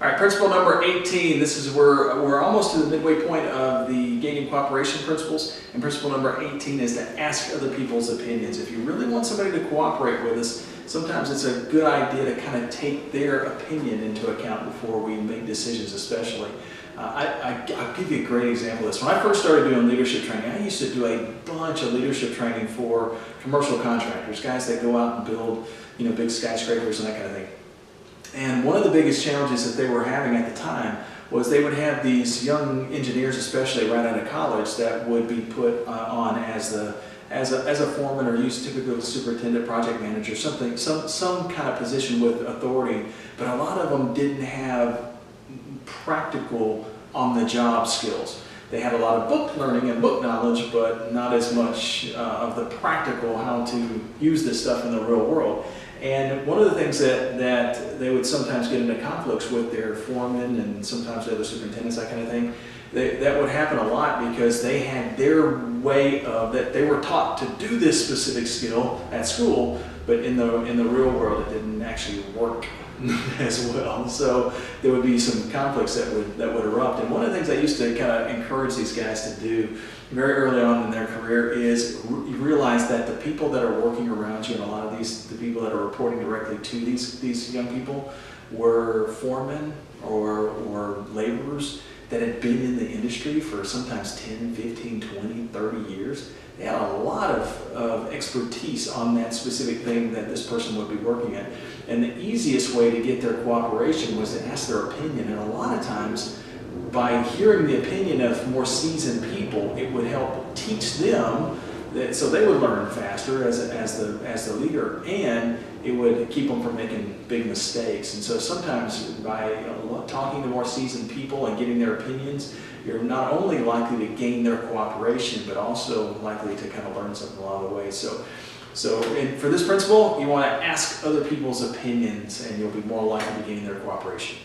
All right, principle number 18. This is where we're almost to the midway point of the gaining cooperation principles. And principle number 18 is to ask other people's opinions. If you really want somebody to cooperate with us, sometimes it's a good idea to kind of take their opinion into account before we make decisions, especially. I'll give you a great example of this. When I first started doing leadership training, I used to do a bunch of leadership training for commercial contractors, guys that go out and build, big skyscrapers and that kind of thing. And one of the biggest challenges that they were having at the time was they would have these young engineers, especially right out of college, that would be put on as a foreman or used typically with superintendent, project manager, some kind of position with authority. But a lot of them didn't have practical on-the-job skills. They had a lot of book learning and book knowledge, but not as much of the practical how to use this stuff in the real world. And one of the things that they would sometimes get into conflicts with their foremen and sometimes the other superintendents, that kind of thing, that would happen a lot because they had their way of that they were taught to do this specific skill at school, but in the real world it didn't actually work as well. So there would be some conflicts that would erupt. And one of the things I used to kind of encourage these guys to do very early on in their career is you realize that the people that are working around you, and a lot of the people that are reporting directly to these young people, were foremen or laborers that had been in the industry for sometimes 10, 15, 20, 30 years. They had a lot of expertise on that specific thing that this person would be working at. And the easiest way to get their cooperation was to ask their opinion. And a lot of times, by hearing the opinion of more seasoned people, it would help teach them, so they would learn faster as the leader, and it would keep them from making big mistakes. And so sometimes by talking to more seasoned people and getting their opinions, you're not only likely to gain their cooperation, but also likely to kind of learn something along the way. So for this principle, you want to ask other people's opinions, and you'll be more likely to gain their cooperation.